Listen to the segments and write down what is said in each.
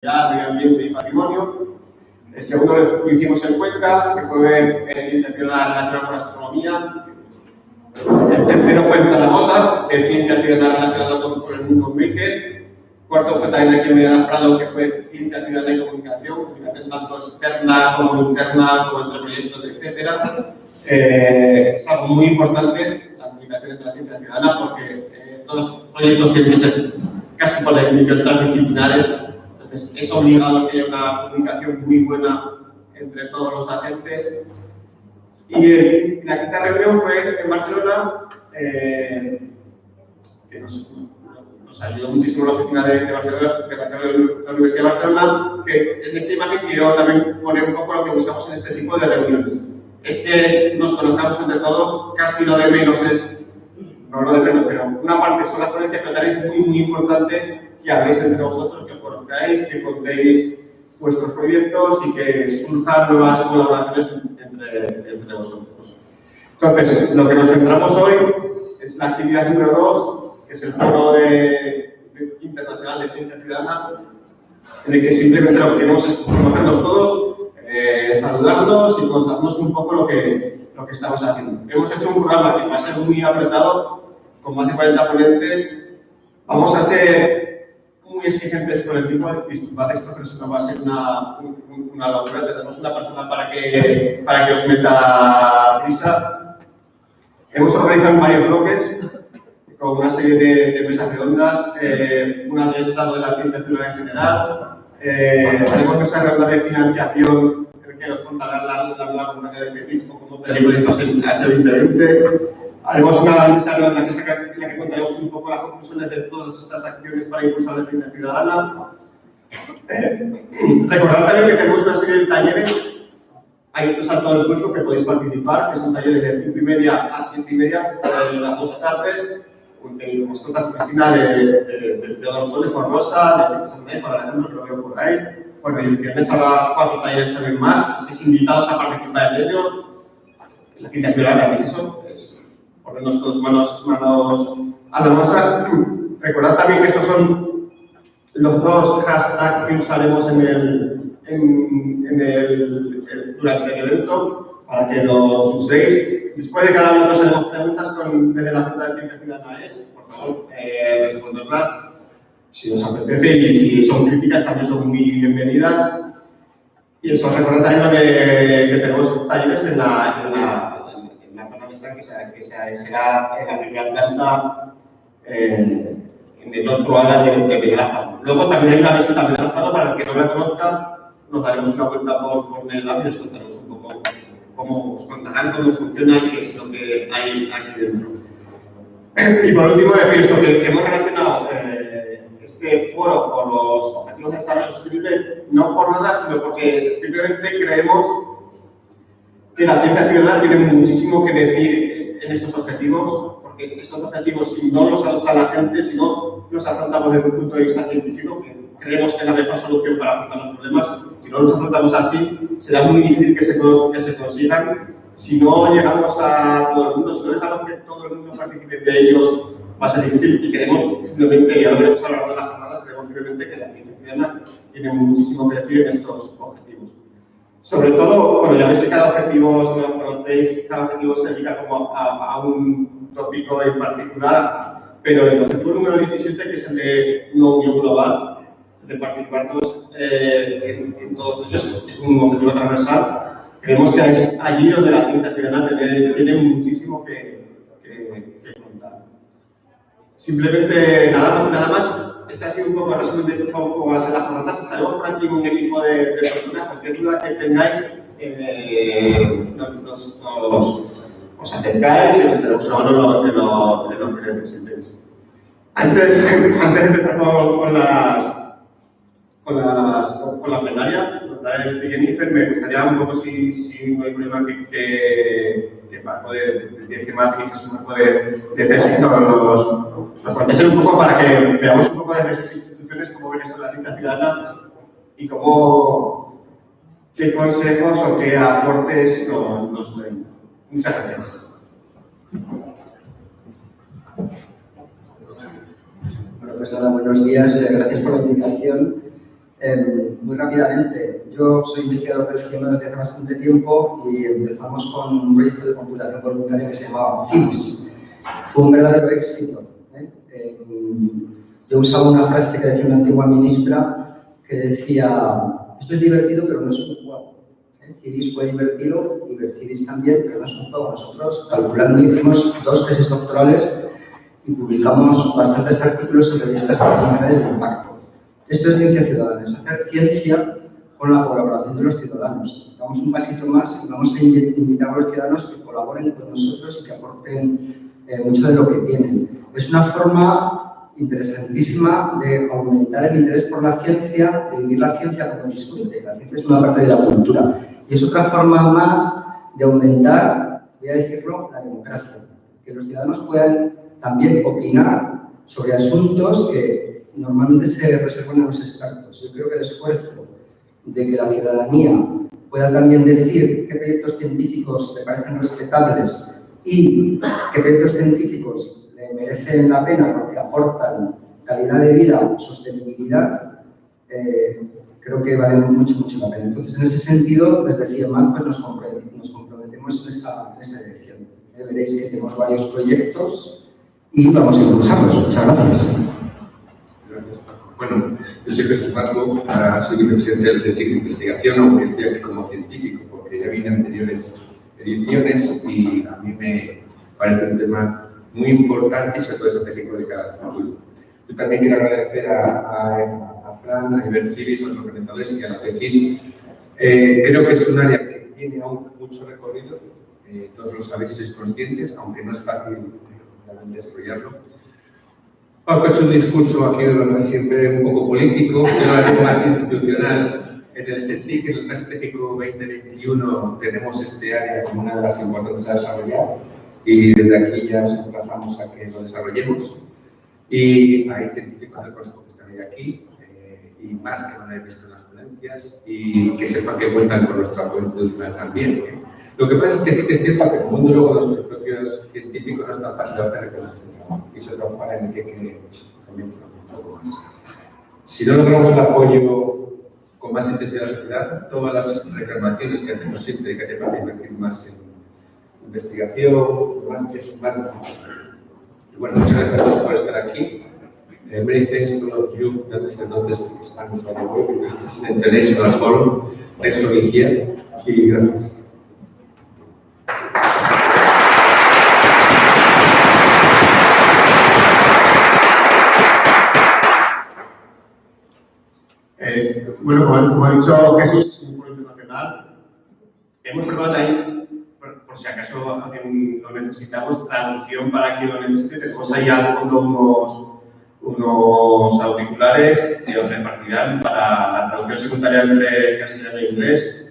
medio ambiente y patrimonio. El segundo lo hicimos en Cuenca, que fue Ciencia Ciudadana relacionada con la astronomía. El tercero fue en Zaragoza, Ciencia Ciudadana relacionada con el mundo maker. Cuarto fue también aquí en Medina Prado, que fue Ciencia Ciudadana y comunicación tanto externa como interna, como entre proyectos, etc. Es algo muy importante, la comunicación entre la ciencia ciudadana, porque todos los proyectos tienen que ser casi por definición transdisciplinares. Entonces, es obligado que haya una comunicación muy buena entre todos los agentes. Y la quinta reunión fue en Barcelona, que nos ayudó muchísimo la oficina de Barcelona, la Universidad de Barcelona, que en esta imagen quiero también poner un poco lo que buscamos en este tipo de reuniones. Es que nos conozcamos entre todos, casi lo de menos es, no lo de menos, pero una parte son las ponencias, pero también es muy importante que habléis entre vosotros, que os conozcáis, que contéis vuestros proyectos y que surjan nuevas colaboraciones entre vosotros. Entonces, lo que nos centramos hoy es la actividad número 2, que es el Foro Internacional de Ciencia Ciudadana, en el que simplemente lo que queremos es conocernos todos, saludarnos y contarnos un poco lo que estamos haciendo. Hemos hecho un programa que va a ser muy apretado, con más de 40 ponentes. Vamos a ser muy exigentes con el tiempo, disculpad esto, pero si no va a ser una locura. Tenemos una persona para que os meta prisa. Hemos organizado varios bloques, con una serie de mesas redondas, una de estado de la ciencia ciudadana en general, tenemos mesas redondas de financiación, que os contarán la nueva convocatoria de FECIC o cómo pedir proyectos en H2020. Haremos una mesa redonda en la que contaremos un poco las conclusiones de todas estas acciones para impulsar la ciencia ciudadana. Recordad también que tenemos una serie de talleres abiertos a todo el público que podéis participar, que son talleres de 5:30 a 7:30, las 2 tardes, de mascota Cristina de Odonto de Forrosa, de Ciencia, por ejemplo, que lo veo por ahí. Bueno, y el viernes habrá 4 talleres también más. Estáis invitados a participar en ello. La ciencia ciudadana, ¿qué es eso? Es ponernos todos manos a la masa. Recordad también que estos son los 2 hashtags que usaremos durante el evento, para que los uséis. Después de cada uno os haremos preguntas desde la Junta de Ciencia Ciudadana. Por favor, responderlas si os apetece, y si son críticas también son muy bienvenidas. Y eso, recordad también lo que tenemos talleres en la zona de stand, que será en la primera planta, en el otro ala de Medina Prado. Luego también hay una visita a Medina Prado, para el que no la conozca, nos daremos una vuelta por Medina y os contaremos un poco os contarán cómo funciona y qué es lo que hay aquí dentro. Y por último, decir esto, que hemos relacionado este foro con los objetivos de desarrollo sostenible, no por nada, sino porque simplemente creemos que la ciencia ciudadana tiene muchísimo que decir en estos objetivos, porque estos objetivos, si no los adopta la gente, si no los afrontamos desde un punto de vista científico, que creemos que es la mejor solución para afrontar los problemas, si no los afrontamos así, será muy difícil que se consigan. Si no llegamos a todo el mundo, si no dejamos que todo el mundo participe de ellos, va a ser difícil. Y queremos simplemente, ya lo veremos a lo largo de la jornada, creemos simplemente que la ciencia ciudadana tiene muchísimo que decir en estos objetivos. Sobre todo, bueno, ya veis que cada objetivo, si no lo conocéis, cada objetivo se dedica como a un tópico en particular, pero el objetivo número 17, que es el de una unión global, de participar todos en todos ellos, es un objetivo transversal. Creemos que es allí donde la ciencia ciudadana tiene muchísimo que contar. Simplemente nada más. Este ha sido un poco el resumen de cómo van a ser las jornadas. Estaremos por aquí un equipo de personas. Cualquier duda que tengáis, os acercáis y os echaremos una mano en lo que necesitéis. Antes de empezar con la plenaria de Jennifer, me gustaría un poco, si no hay problema, que Marco de CIMAT y Jesús Marco de CESI nos contéis un poco, para que veamos un poco desde sus instituciones cómo ven esto de la ciencia ciudadana y qué consejos o qué aportes nos den. Muchas gracias. Bueno, pues nada, buenos días, gracias por la invitación. Muy rápidamente, yo soy investigador del sistema desde hace bastante tiempo y empezamos con un proyecto de computación voluntaria que se llamaba CIVIS. Fue un verdadero éxito. Yo usaba una frase que decía una antigua ministra que decía: esto es divertido, pero no es un juego. CIVIS fue divertido y CIVIS también, pero no es un juego. Nosotros, calculando, hicimos 2 tesis doctorales y publicamos bastantes artículos en revistas internacionales de impacto. Esto es ciencia ciudadana, es hacer ciencia con la colaboración de los ciudadanos. Damos un pasito más y vamos a invitar a los ciudadanos que colaboren con nosotros y que aporten mucho de lo que tienen. Es una forma interesantísima de aumentar el interés por la ciencia, de vivir la ciencia como disfrute. La ciencia es una parte de la cultura. Y es otra forma más de aumentar, voy a decirlo, la democracia. Que los ciudadanos puedan también opinar sobre asuntos que normalmente se reservan a los expertos. Yo creo que el esfuerzo de que la ciudadanía pueda también decir qué proyectos científicos le parecen respetables y qué proyectos científicos le merecen la pena porque aportan calidad de vida, sostenibilidad, creo que vale mucho la pena. Entonces, en ese sentido, desde CIEMAT pues, nos comprometemos en esa dirección. Veréis que tenemos varios proyectos y vamos a impulsarlos. Muchas gracias. Gracias, Paco. Bueno, yo soy Jesús Marco, soy vicepresidente del CSIC de investigación, aunque estoy aquí como científico, porque ya vine en anteriores ediciones y a mí me parece un tema muy importante y sobre todo estratégico de cada futuro. Yo también quiero agradecer a Fran, a Ibercivis, a los organizadores y a la CECID. Creo que es un área que tiene aún mucho recorrido, todos lo sabéis y sois conscientes, aunque no es fácil desarrollarlo. Paco ha hecho un discurso aquí siempre un poco político, pero algo más institucional. En el CSIC, en el Plan Estratégico 2021, tenemos este área como una de las importantes a desarrollar y desde aquí ya os emplazamos a que lo desarrollemos. Y hay científicos del Consejo que están hoy aquí y más que van a haber visto en las ponencias y que sepan que cuentan con nuestro apoyo institucional también. Lo que pasa es que sí que es cierto que el mundo luego de nuestros propios científicos no es tan fácil de hacer y eso es lo para el que comentar un poco más. Si no logramos el apoyo con más intensidad de la sociedad, todas las reclamaciones que hacemos siempre hay que hacer para invertir más en investigación, más. Y bueno, muchas gracias a todos por estar aquí. Many thanks to all of you that not speak Spanish very well because this is an international forum. Thanks for being here. Y gracias. Bueno, como ha dicho Jesús, es un foro internacional. Hemos preparado ahí, por si acaso alguien lo necesitamos, traducción para quien lo necesite. Tenemos ahí al fondo unos auriculares que os repartirán para la traducción simultánea entre castellano e inglés.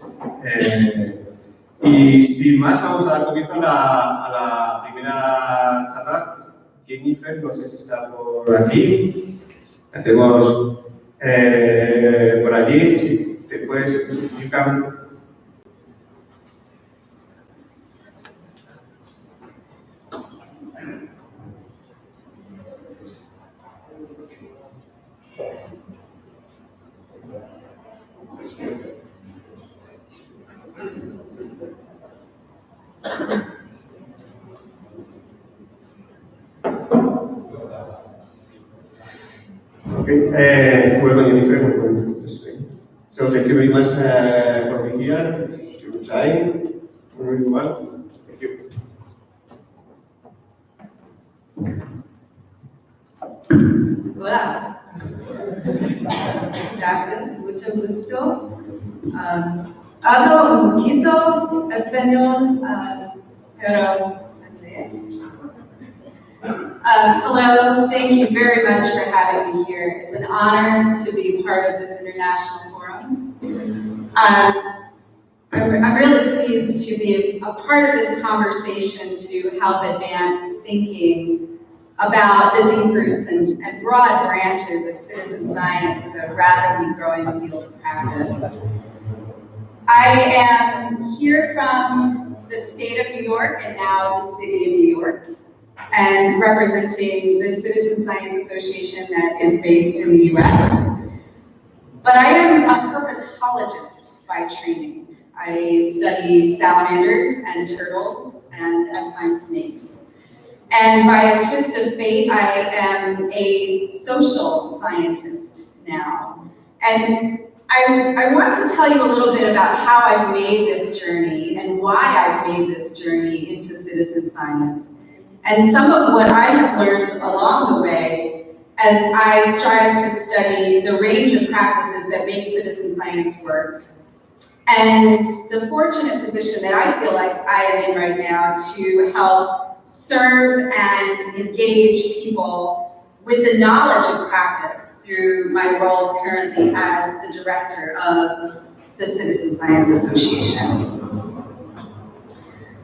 Y sin más, vamos a dar comienzo a la primera charla. Jennifer, no sé si está por aquí. La tenemos por allí. Si te puedes explicar. Welcome, Jennifer. Welcome to Spain. So thank you very much for being here. Your time, everyone. Thank you. Hola. Gracias, mucho gusto. Hablo un poquito español, pero inglés. Hello, thank you very much for having me here. It's an honor to be part of this international forum. I'm really pleased to be a part of this conversation to help advance thinking about the deep roots and broad branches of citizen science as a rapidly growing field of practice. I am here from the state of New York and now the city of New York, and representing the Citizen Science Association that is based in the US. But But I am a herpetologist by training. I study salamanders and turtles and at times snakes. And by a twist of fate, I am a social scientist now. And I want to tell you a little bit about how I've made this journey and why I've made this journey into citizen science. And some of what I have learned along the way as I strive to study the range of practices that make citizen science work. And the fortunate position that I feel like I am in right now to help serve and engage people with the knowledge of practice through my role currently as the director of the Citizen Science Association.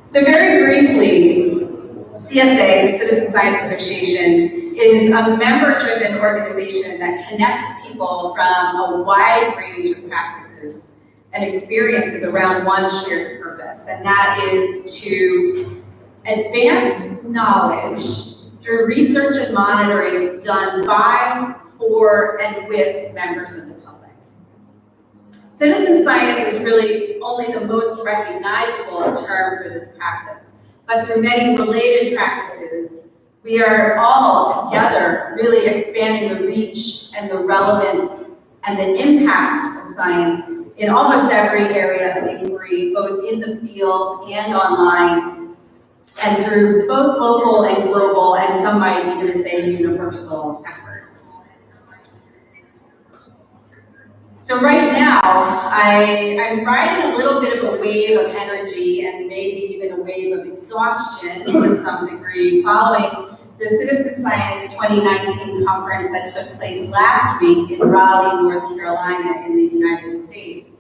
So very briefly, CSA, the Citizen Science Association, is a member-driven organization that connects people from a wide range of practices and experiences around one shared purpose, and that is to advance knowledge through research and monitoring done by, for, and with members of the public. Citizen science is really only the most recognizable term for this practice, but through many related practices, we are all together really expanding the reach and the relevance and the impact of science in almost every area of inquiry, both in the field and online, and through both local and global, and some might even say universal efforts. So right now, I'm riding a little bit of a wave of energy and maybe even a wave of exhaustion to some degree following the Citizen Science 2019 conference that took place last week in Raleigh, North Carolina in the United States,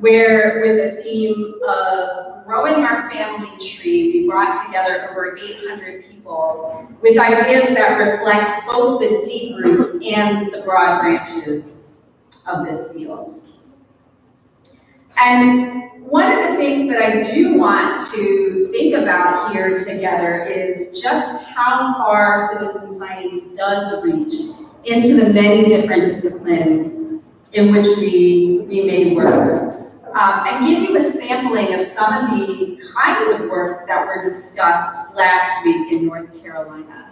where with the theme of growing our family tree, we brought together over 800 people with ideas that reflect both the deep roots and the broad branches of this field. And one of the things that I do want to think about here together is just how far citizen science does reach into the many different disciplines in which we may work. And give you a sampling of some of the kinds of work that were discussed last week in North Carolina.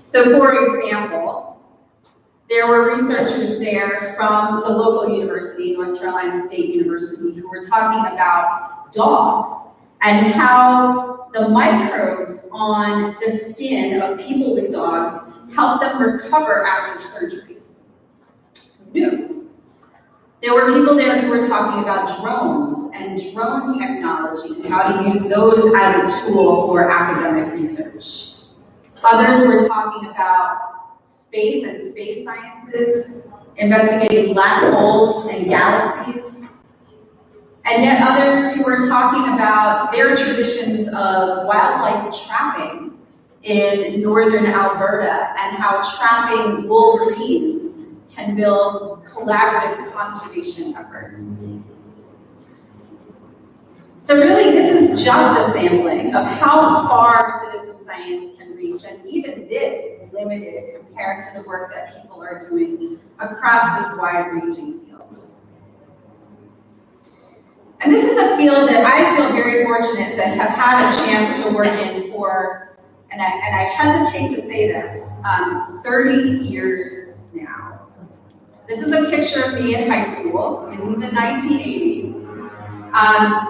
So for example, there were researchers there from the local university, North Carolina State University, who were talking about dogs and how the microbes on the skin of people with dogs help them recover after surgery. Who knew? There were people there who were talking about drones and drone technology and how to use those as a tool for academic research. Others were talking about space and space sciences, investigating black holes and galaxies. And yet others who were talking about their traditions of wildlife trapping in northern Alberta and how trapping wolverines can build collaborative conservation efforts. So really, this is just a sampling of how far citizen science can reach, and even this is limited compared to the work that people are doing across this wide-ranging field. And this is a field that I feel very fortunate to have had a chance to work in for, and I hesitate to say this, 30 years now. This is a picture of me in high school in the 1980s,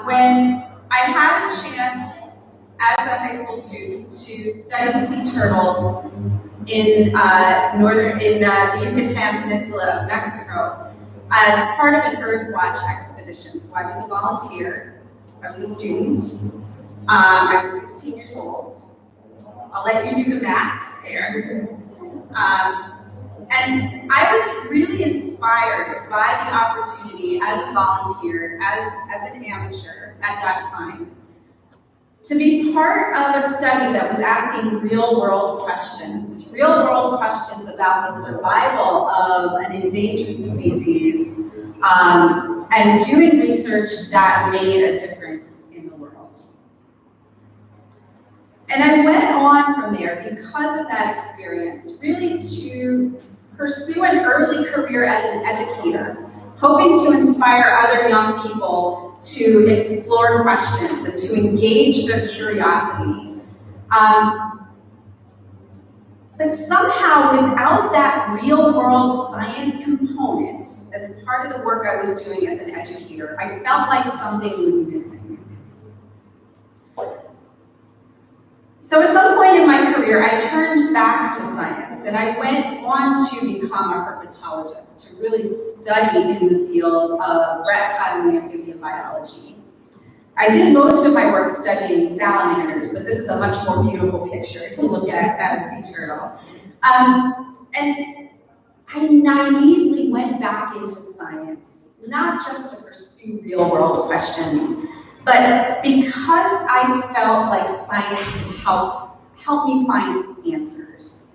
when I had a chance as a high school student to study sea turtles in the Yucatan Peninsula of Mexico as part of an Earth Watch expedition. So I was a volunteer, I was a student, I was 16 years old. I'll let you do the math there. And I was really inspired by the opportunity as a volunteer, as an amateur at that time, to be part of a study that was asking real-world questions about the survival of an endangered species, and doing research that made a difference in the world. And I went on from there because of that experience, really to pursue an early career as an educator, hoping to inspire other young people to explore questions and to engage their curiosity. But somehow, without that real-world science component, as part of the work I was doing as an educator, I felt like something was missing. So at some point in my career, I turned back to science, and I went on to become a herpetologist, to really study in the field of reptile and amphibian biology. I did most of my work studying salamanders, but this is a much more beautiful picture to look at a sea turtle. And I naively went back into science, not just to pursue real-world questions, but because I felt like science could help me find answers.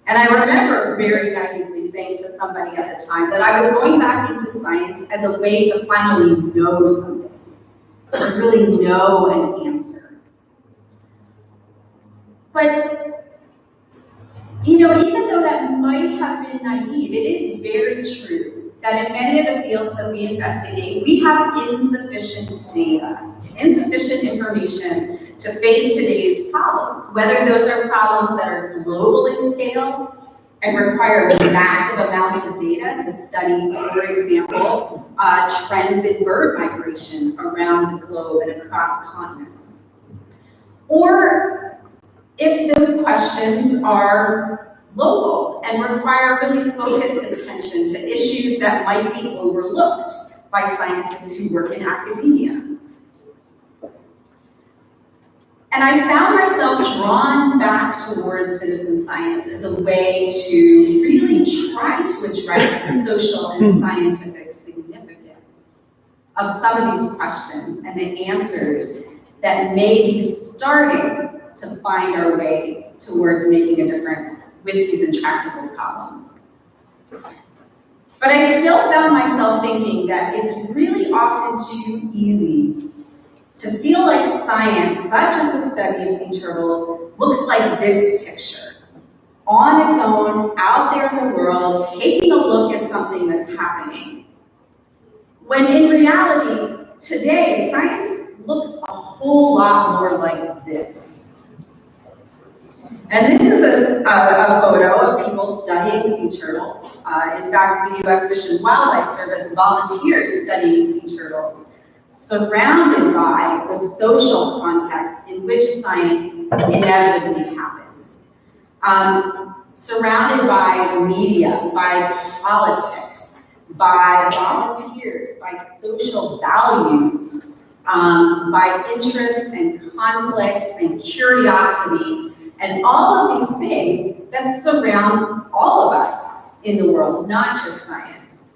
And I remember very naively saying to somebody at the time that I was going back into science as a way to finally know something, to really know an answer. But, you know, even though that might have been naive, it is very true that in many of the fields that we investigate, we have insufficient data, insufficient information to face today's problems, whether those are problems that are global in scale and require massive amounts of data to study, for example, trends in bird migration around the globe and across continents. Or if those questions are local and require really focused attention to issues that might be overlooked by scientists who work in academia. And I found myself drawn back towards citizen science as a way to really try to address the social and scientific significance of some of these questions and the answers that may be starting to find our way towards making a difference with these intractable problems. But I still found myself thinking that it's really often too easy to feel like science, such as the study of sea turtles, looks like this picture. On its own, out there in the world, taking a look at something that's happening. When in reality, today, science looks a whole lot more like this. And this is a photo of people studying sea turtles. In fact, the U.S. Fish and Wildlife Service volunteers studying sea turtles, surrounded by the social context in which science inevitably happens. Surrounded by media, by politics, by volunteers, by social values, by interest and conflict and curiosity, and all of these things that surround all of us in the world, not just science.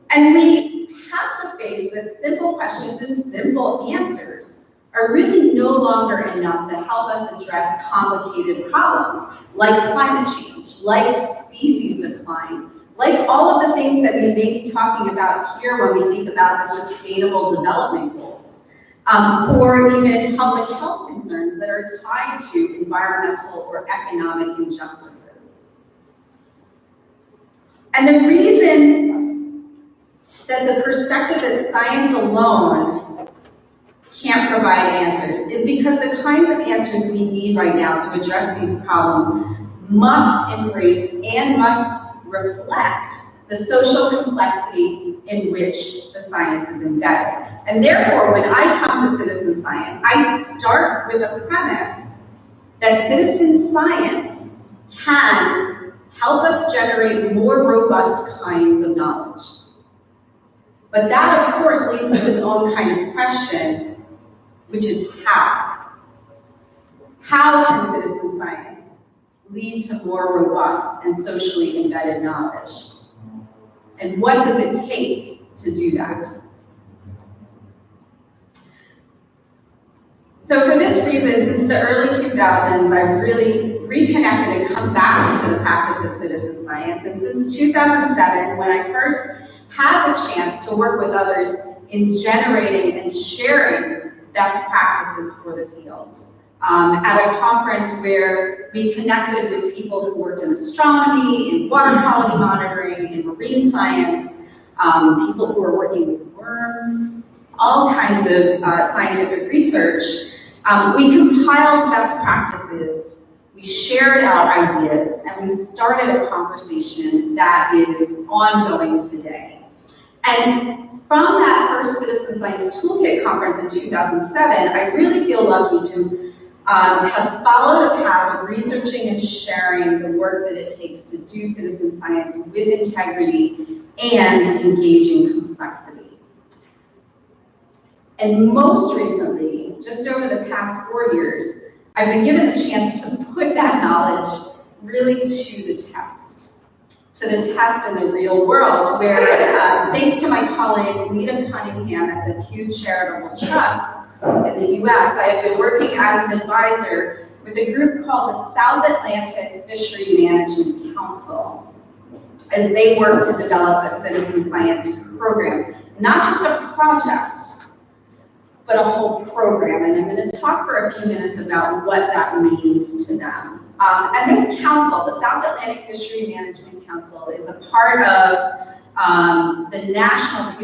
And we have to face that simple questions and simple answers are really no longer enough to help us address complicated problems like climate change, like species decline, like all of the things that we may be talking about here when we think about the Sustainable Development Goals, or even public health concerns that are tied to environmental or economic injustices. And the reason that the perspective that science alone can't provide answers is because the kinds of answers we need right now to address these problems must embrace and must reflect the social complexity in which the science is embedded. And therefore, when I come to citizen science, I start with a premise that citizen science can help us generate more robust kinds of knowledge. But that, of course, leads to its own kind of question, which is how? How can citizen science lead to more robust and socially embedded knowledge? And what does it take to do that? So for this reason, since the early 2000s, I've really reconnected and come back to the practice of citizen science. And since 2007, when I first had the chance to work with others in generating and sharing best practices for the field, at a conference where we connected with people who worked in astronomy, in water quality monitoring, in marine science, people who are working with worms, all kinds of scientific research. We compiled best practices, we shared our ideas, and we started a conversation that is ongoing today. And from that first Citizen Science Toolkit conference in 2007, I really feel lucky to have followed a path of researching and sharing the work that it takes to do citizen science with integrity and engaging complexity. And most recently, just over the past 4 years, I've been given the chance to put that knowledge really to the test in the real world, where thanks to my colleague Lita Cunningham at the Pew Charitable Trust in the US, I have been working as an advisor with a group called the South Atlantic Fishery Management Council as they work to develop a citizen science program, not just a project, but a whole program. And I'm going to talk for a few minutes about what that means to them. And this council, the South Atlantic Fishery Management Council, is a part of the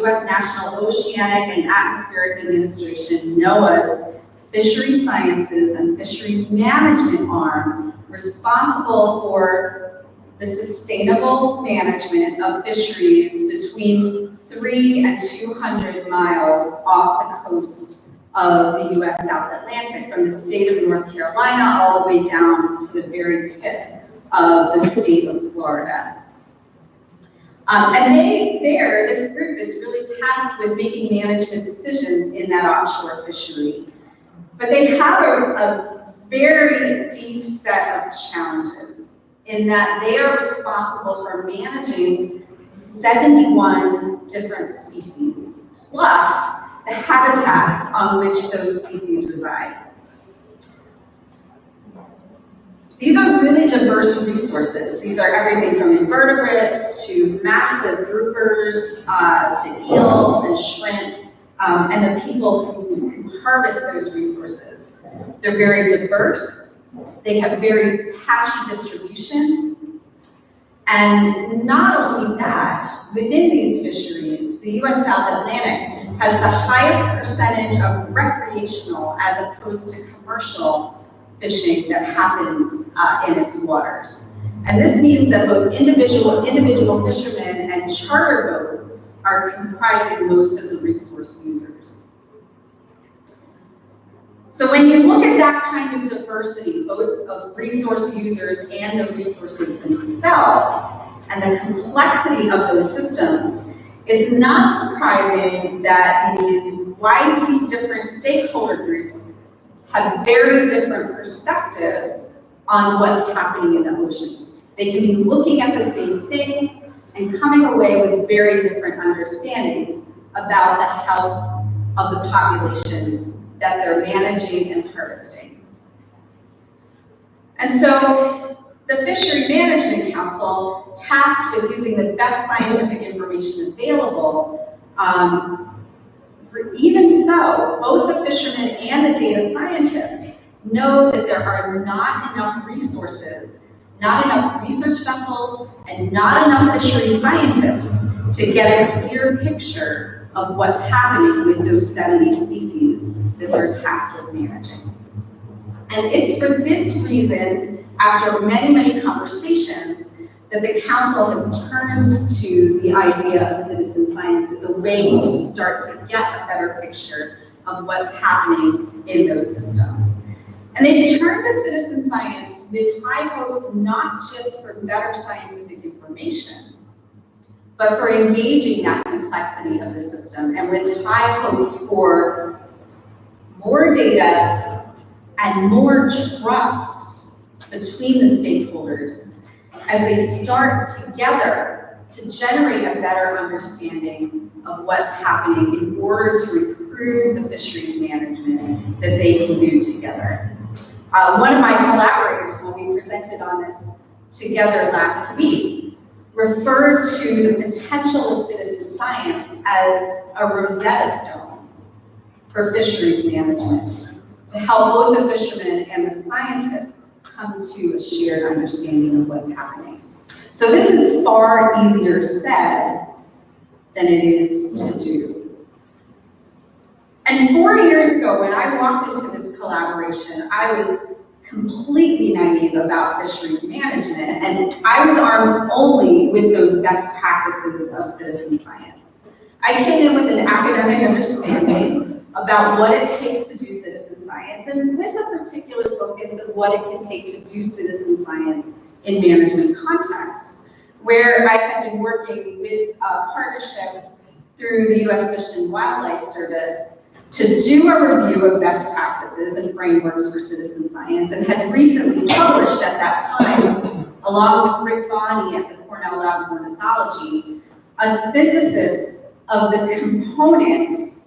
US National Oceanic and Atmospheric Administration, NOAA's Fishery Sciences and Fishery Management arm, responsible for the sustainable management of fisheries between 3 and 200 miles off the coast of the US South Atlantic, from the state of North Carolina all the way down to the very tip of the state of Florida. And this group is really tasked with making management decisions in that offshore fishery. But they have a very deep set of challenges in that they are responsible for managing 71 different species, plus the habitats on which those species reside. These are really diverse resources. These are everything from invertebrates to massive groupers, to eels and shrimp, and the people who harvest those resources. They're very diverse. They have very patchy distribution. And not only that, within these fisheries, the US South Atlantic has the highest percentage of recreational as opposed to commercial fishing that happens in its waters. And this means that both individual fishermen and charter boats are comprising most of the resource users. So when you look at that kind of diversity, both of resource users and the resources themselves, and the complexity of those systems, it's not surprising that these widely different stakeholder groups have very different perspectives on what's happening in the oceans. They can be looking at the same thing and coming away with very different understandings about the health of the populations that they're managing and harvesting. And so the Fishery Management Council, tasked with using the best scientific information available, even so, both the fishermen and the data scientists know that there are not enough resources, not enough research vessels, and not enough fishery scientists to get a clear picture of what's happening with those 70 species that they're tasked with managing. And it's for this reason, after many, many conversations, that the council has turned to the idea of citizen science as a way to start to get a better picture of what's happening in those systems. And they've turned to citizen science with high hopes, not just for better scientific information, but for engaging that complexity of the system, and with high hopes for more data and more trust between the stakeholders as they start together to generate a better understanding of what's happening in order to improve the fisheries management that they can do together. One of my collaborators, when we presented on this together last week, referred to the potential of citizen science as a Rosetta Stone for fisheries management, to help both the fishermen and the scientists come to a shared understanding of what's happening. So this is far easier said than it is to do. And 4 years ago, when I walked into this collaboration, I was completely naive about fisheries management, and I was armed only with those best practices of citizen science. I came in with an academic understanding about what it takes to do citizen science, and with a particular focus of what it can take to do citizen science in management contexts, where I have been working with a partnership through the U.S. Fish and Wildlife Service to do a review of best practices and frameworks for citizen science, and had recently published at that time, along with Rick Bonney at the Cornell Lab of Ornithology, a synthesis of the components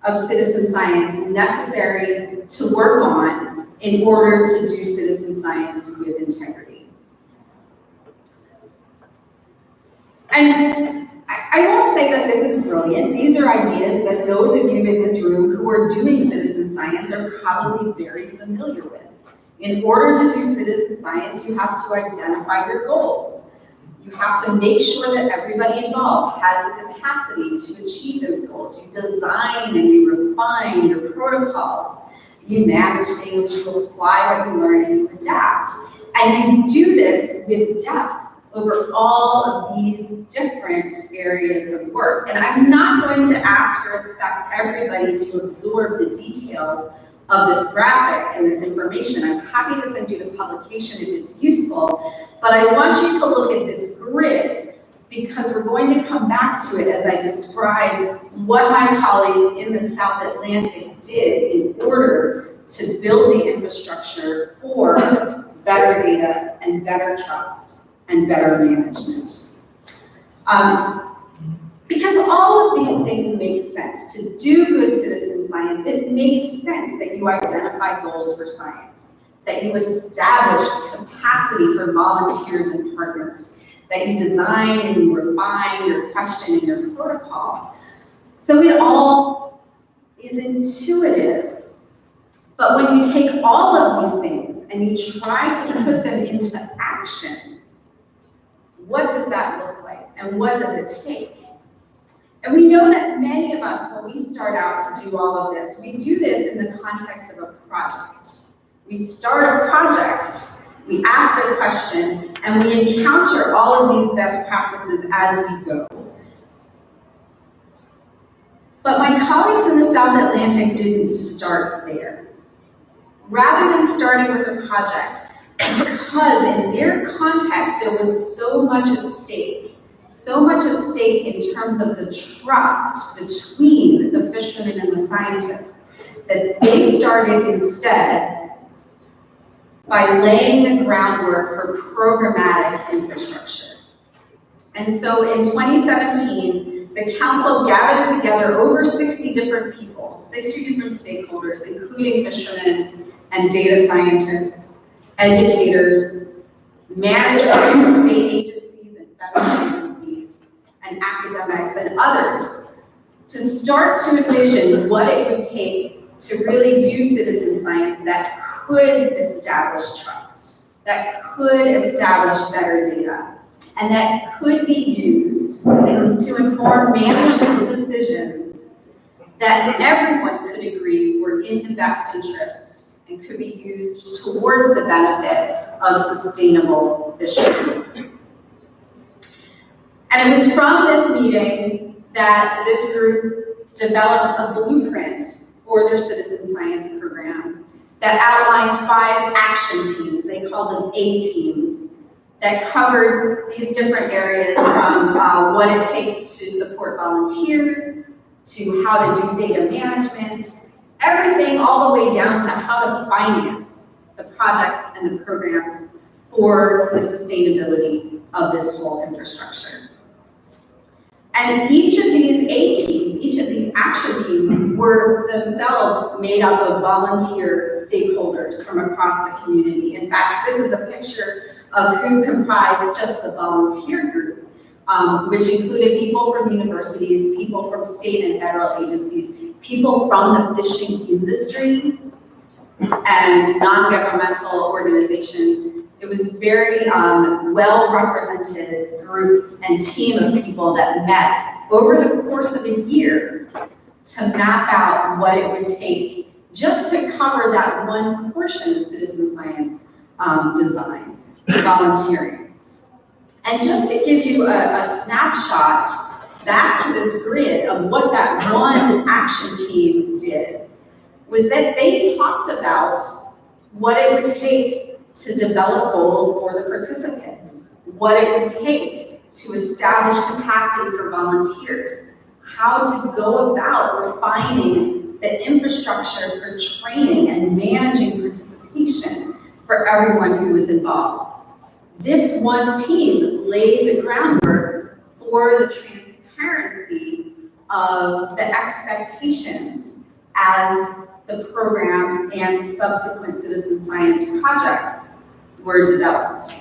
of citizen science necessary to work on in order to do citizen science with integrity. And I won't say that this is brilliant. These are ideas that those of you in this room who are doing citizen science are probably very familiar with. In order to do citizen science, you have to identify your goals. You have to make sure that everybody involved has the capacity to achieve those goals. You design and you refine your protocols. You manage things, you apply what you learn, and you adapt. And you do this with depth over all of these different areas of work. And I'm not going to ask or expect everybody to absorb the details of this graphic and this information. I'm happy to send you the publication if it's useful, but I want you to look at this grid, because we're going to come back to it as I describe what my colleagues in the South Atlantic did in order to build the infrastructure for better data and better trust and better management. Because all of these things make sense. To do good citizen science, it makes sense that you identify goals for science, that you establish capacity for volunteers and partners, that you design and you refine your question and your protocol. So it all is intuitive. But when you take all of these things and you try to put them into action, what does that look like, and what does it take? And we know that many of us, when we start out to do all of this, we do this in the context of a project. We start a project, we ask a question, and we encounter all of these best practices as we go. But my colleagues in the South Atlantic didn't start there. Rather than starting with a project, because in their context there was so much at stake in terms of the trust between the fishermen and the scientists, that they started instead by laying the groundwork for programmatic infrastructure. And so in 2017, the council gathered together over 60 different people, 60 different stakeholders, including fishermen and data scientists, educators, managers of state agencies and federal agencies, and academics and others, to start to envision what it would take to really do citizen science that could establish trust, that could establish better data, and that could be used to inform management decisions that everyone could agree were in the best interest and could be used towards the benefit of sustainable fisheries. And it was from this meeting that this group developed a blueprint for their citizen science program that outlined 5 action teams. They called them A-teams, that covered these different areas from what it takes to support volunteers, to how to do data management, everything all the way down to how to finance the projects and the programs for the sustainability of this whole infrastructure. And each of these A-teams, each of these action teams were themselves made up of volunteer stakeholders from across the community. In fact, this is a picture of who comprised just the volunteer group, which included people from universities, people from state and federal agencies, people from the fishing industry, and non-governmental organizations, It was very well-represented group and team of people that met over the course of a year to map out what it would take just to cover that one portion of citizen science design, volunteering. And just to give you a snapshot back to this grid of what that one action team did, was that they talked about what it would take to develop goals for the participants, what it would take to establish capacity for volunteers, how to go about refining the infrastructure for training and managing participation for everyone who was involved. This one team laid the groundwork for the transparency of the expectations as the program and subsequent citizen science projects were developed.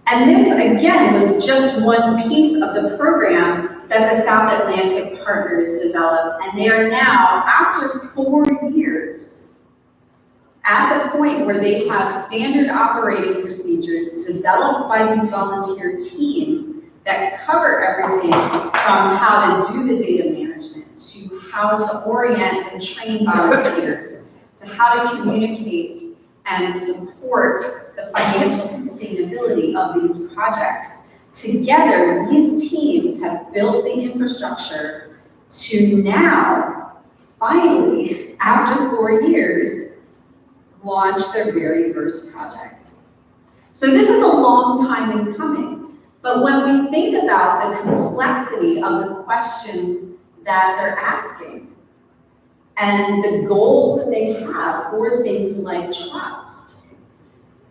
And this, again, was just one piece of the program that the South Atlantic partners developed, and they are now, after 4 years, at the point where they have standard operating procedures developed by these volunteer teams that cover everything from how to do the data management, to how to orient and train volunteers, to how to communicate and support the financial sustainability of these projects. Together, these teams have built the infrastructure to now, finally, after 4 years, launch their very first project. So this is a long time in coming, but when we think about the complexity of the questions that they're asking, and the goals that they have for things like trust,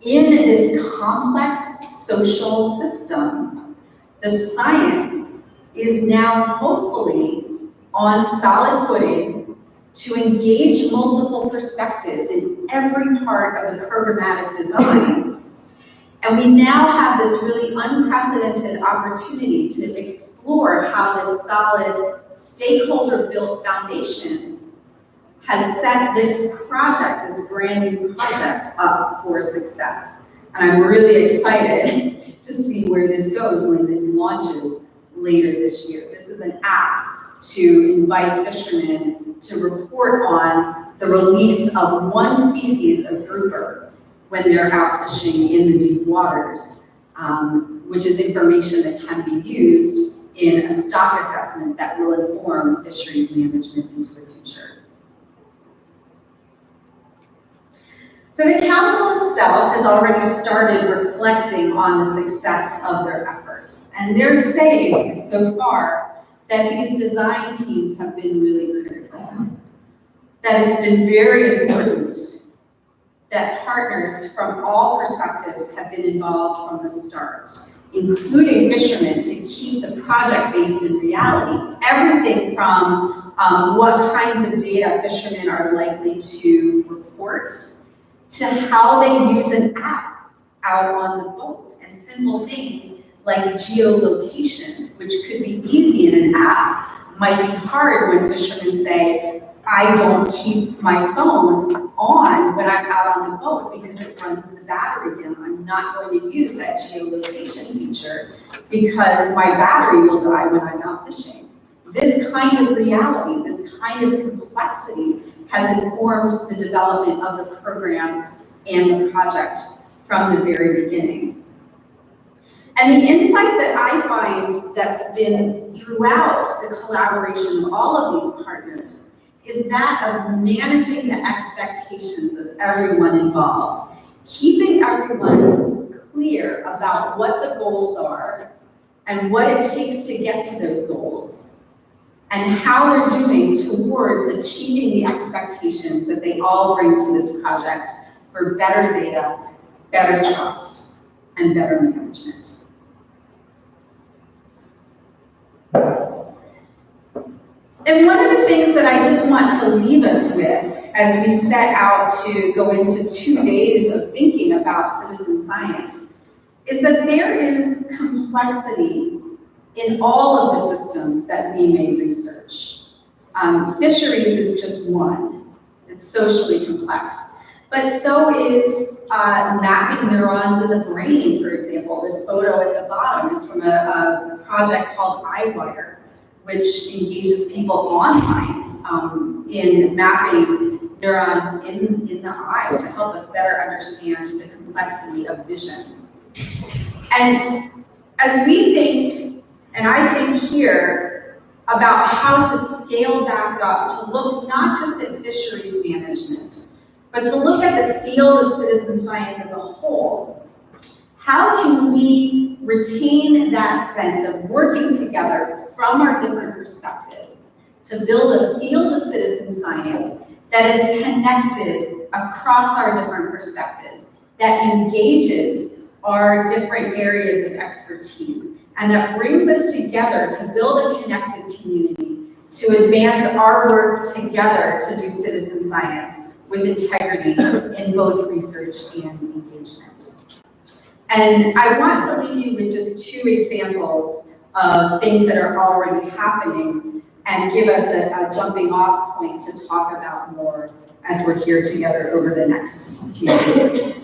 in this complex social system, the science is now hopefully on solid footing to engage multiple perspectives in every part of the programmatic design. And we now have this really unprecedented opportunity to explore how this solid, stakeholder-built foundation has set this project, this brand new project, up for success. And I'm really excited to see where this goes when this launches later this year. This is an app to invite fishermen to report on the release of one species of grouper when they're out fishing in the deep waters, which is information that can be used in a stock assessment that will inform fisheries management into the future. So the council itself has already started reflecting on the success of their efforts. And they're saying so far that these design teams have been really critical. That it's been very important that partners from all perspectives have been involved from the start, including fishermen, to keep the project based in reality. Everything from what kinds of data fishermen are likely to report, to how they use an app out on the boat, and simple things like geolocation, which could be easy in an app, might be hard when fishermen say, I don't keep my phone on when I'm out on the boat because it runs the battery down. I'm not going to use that geolocation feature because my battery will die when I'm out fishing. This kind of reality, this kind of complexity has informed the development of the program and the project from the very beginning. And the insight that I find that's been throughout the collaboration of all of these partners is that of managing the expectations of everyone involved, keeping everyone clear about what the goals are and what it takes to get to those goals, and how they're doing towards achieving the expectations that they all bring to this project for better data, better trust, and better management. And one of the things that I just want to leave us with as we set out to go into 2 days of thinking about citizen science is that there is complexity in all of the systems that we may research. Fisheries is just one. It's socially complex. but so is mapping neurons in the brain, for example. This photo at the bottom is from a project called EyeWire, which engages people online in mapping neurons in the eye to help us better understand the complexity of vision. And as we think, and I think here, about how to scale back up to look not just at fisheries management, but to look at the field of citizen science as a whole, how can we retain that sense of working together from our different perspectives to build a field of citizen science that is connected across our different perspectives, that engages our different areas of expertise, and that brings us together to build a connected community, to advance our work together to do citizen science with integrity in both research and engagement. And I want to leave you with just 2 examples of things that are already happening and give us a jumping off point to talk about more as we're here together over the next few days.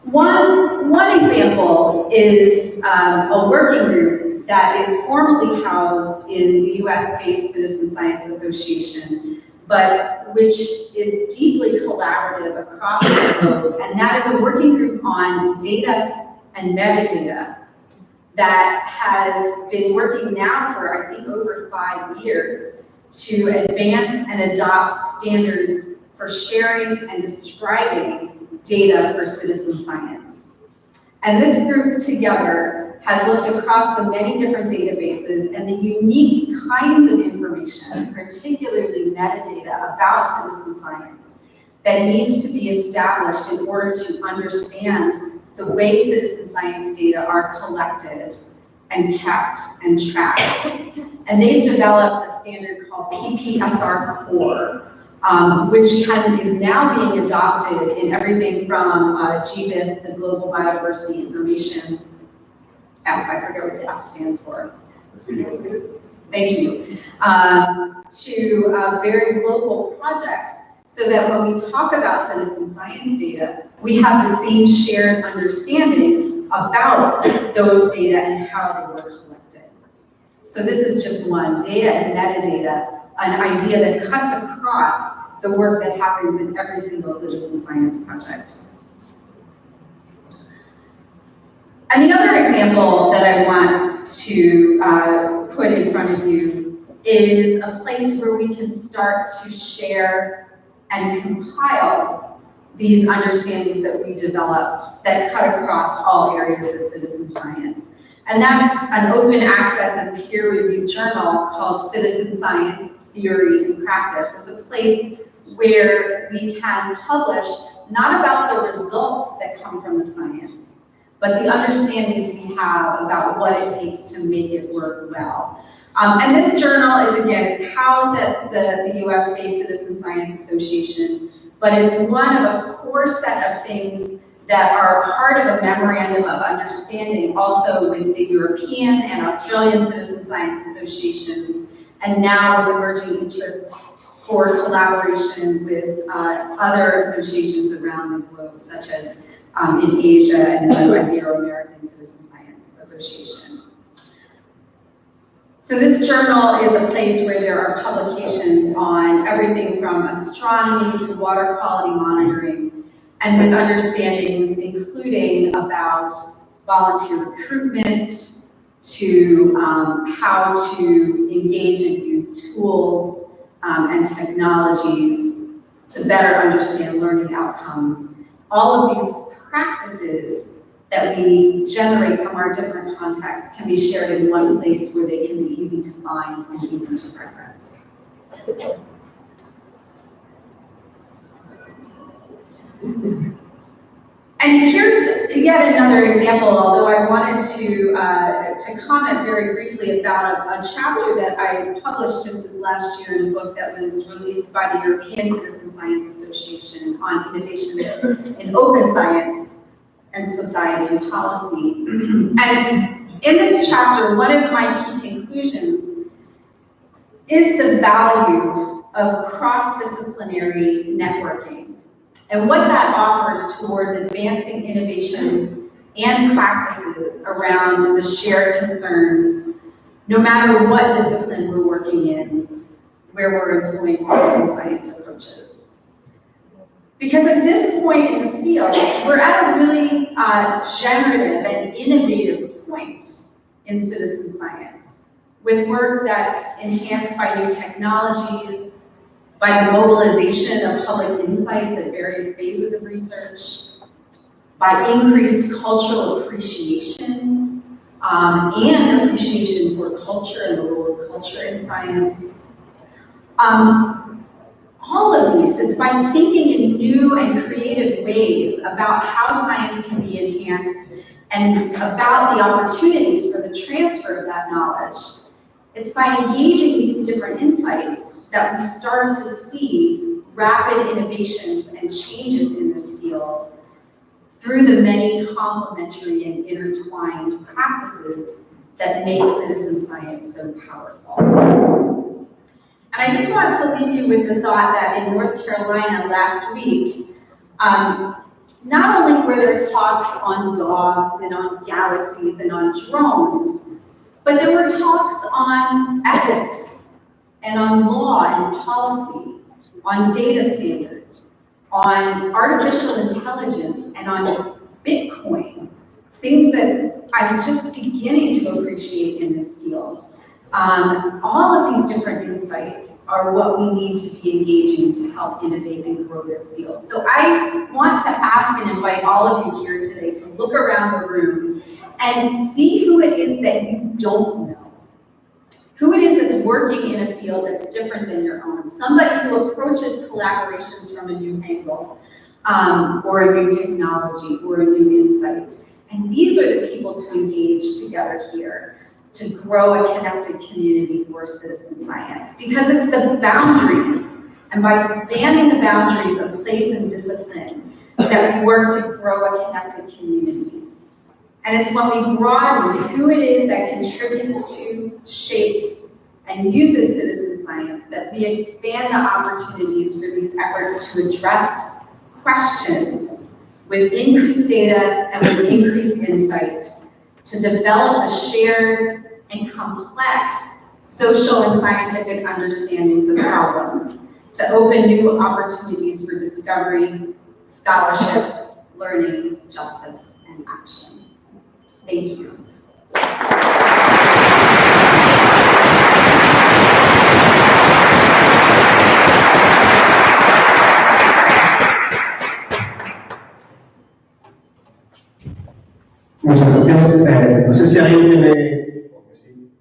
One example is a working group that is formally housed in the US-based Citizen Science Association, but which is deeply collaborative across the globe, and that is a working group on data and metadata that has been working now for, I think, over 5 years to advance and adopt standards for sharing and describing data for citizen science. And this group together has looked across the many different databases and the unique kinds of information, particularly metadata about citizen science, that needs to be established in order to understand the way citizen science data are collected and kept and tracked. And they've developed a standard called PPSR Core, which is now being adopted in everything from GBIF, the Global Biodiversity Information, I forget what the F stands for. Thank you. To very local projects, so that when we talk about citizen science data, we have the same shared understanding about those data and how they were collected. So this is just one, data and metadata, an idea that cuts across the work that happens in every single citizen science project. And the other example that I want to put in front of you is a place where we can start to share and compile these understandings that we develop that cut across all areas of citizen science. And that's an open access and peer-reviewed journal called Citizen Science Theory and Practice. It's a place where we can publish not about the results that come from the science, but the understandings we have about what it takes to make it work well. And this journal is, again, it's housed at the US-based Citizen Science Association, but it's one of a core set of things that are part of a memorandum of understanding also with the European and Australian Citizen Science Associations, and now with emerging interest for collaboration with other associations around the globe, such as in Asia and the Ibero-American Citizen Science Association. So this journal is a place where there are publications on everything from astronomy to water quality monitoring, and with understandings including about volunteer recruitment, to how to engage and use tools and technologies to better understand learning outcomes. All of these practices that we generate from our different contexts can be shared in one place where they can be easy to find and easy to reference. And here's yet another example, although I wanted to comment very briefly about a chapter that I published just this last year in a book that was released by the European Citizen Science Association on innovations in open science and society and policy. And in this chapter, one of my key conclusions is the value of cross-disciplinary networking, and what that offers towards advancing innovations and practices around the shared concerns, no matter what discipline we're working in, where we're employing citizen science approaches. Because at this point in the field, we're at a really generative and innovative point in citizen science, with work that's enhanced by new technologies, by the mobilization of public insights at various phases of research, by increased cultural appreciation, and appreciation for culture and the role of culture in science. All of these, it's by thinking in new and creative ways about how science can be enhanced and about the opportunities for the transfer of that knowledge. It's by engaging these different insights that we start to see rapid innovations and changes in this field through the many complementary and intertwined practices that make citizen science so powerful. And I just want to leave you with the thought that in North Carolina last week, not only were there talks on dogs and on galaxies and on drones, but there were talks on ethics and on law and policy, on data standards, on artificial intelligence, and on Bitcoin, things that I'm just beginning to appreciate in this field. All of these different insights are what we need to be engaging to help innovate and grow this field. So I want to ask and invite all of you here today to look around the room and see who it is that you don't know. Who it is that's working in a field that's different than your own. Somebody who approaches collaborations from a new angle, or a new technology, or a new insight. And these are the people to engage together here to grow a connected community for citizen science. Because it's the boundaries, and by spanning the boundaries of place and discipline, that we work to grow a connected community. And it's when we broaden who it is that contributes to, shapes, and uses citizen science that we expand the opportunities for these efforts to address questions with increased data and with increased insight, to develop the shared and complex social and scientific understandings of problems, to open new opportunities for discovery, scholarship, learning, justice, and action. Thank you. Muchas gracias. No sé si alguien tiene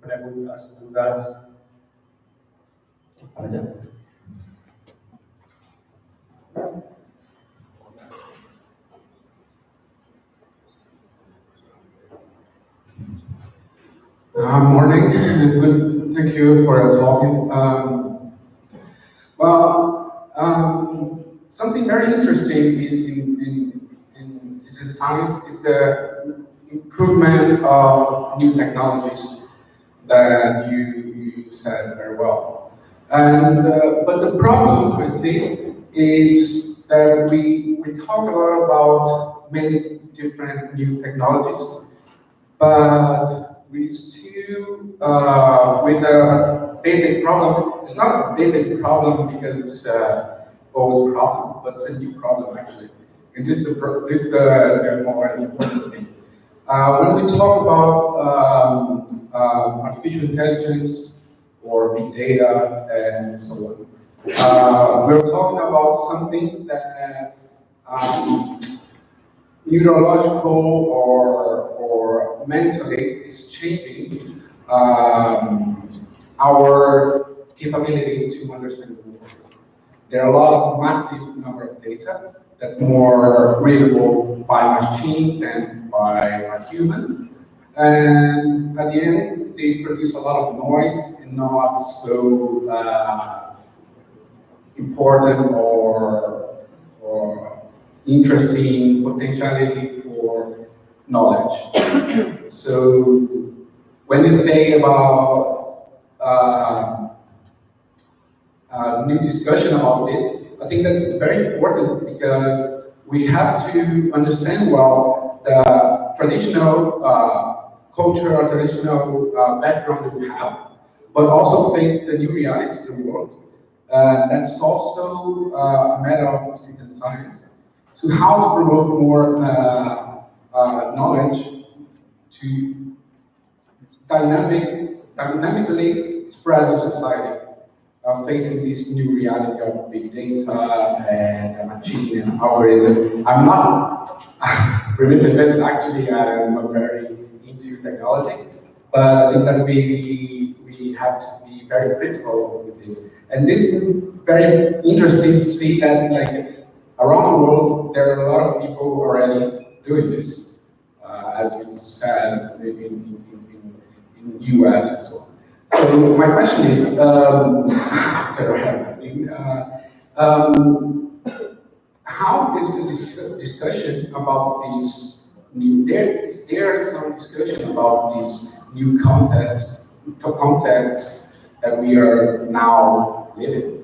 preguntas, dudas. Para allá. Morning. Good. Thank you for talking. Something very interesting in citizen science is the improvement of new technologies that you said very well. And but the problem, I think, is that we talk a lot about many different new technologies, but we still with a basic problem. It's not a basic problem because it's an old problem, but it's a new problem actually. And this is the more important thing. When we talk about artificial intelligence or big data and so on, we're talking about something that neurological or mentally is changing our capability to understand the world. There are a lot of massive number of data that more readable by machine than by a human. And at the end, these produce a lot of noise and not so important or interesting potentiality for knowledge. So when you say about new discussion about this. I think that's very important because we have to understand well the traditional cultural, traditional background that we have, but also face the new realities of the world. That's also a matter of citizen science, to how to promote more knowledge to dynamically spread the society, facing this new reality of big data and machine and algorithm. I'm not primitivist, actually. I'm not very into technology, but I think that we have to be very critical with this. And this is very interesting to see that, like, around the world, there are a lot of people already doing this, as you said, maybe in US as well. So my question is, how is the discussion about these new? Is there some discussion about these new context that we are now living?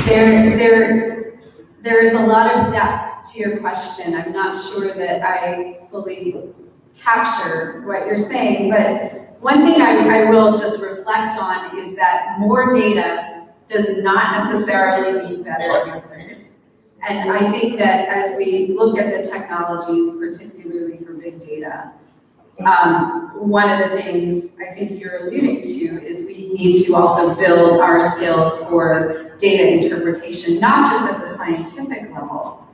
There is a lot of depth to your question. I'm not sure that I fully capture what you're saying, but one thing I will just reflect on is that more data does not necessarily mean better answers. And I think that as we look at the technologies, particularly for big data, one of the things I think you're alluding to is we need to also build our skills for data interpretation, not just at the scientific level,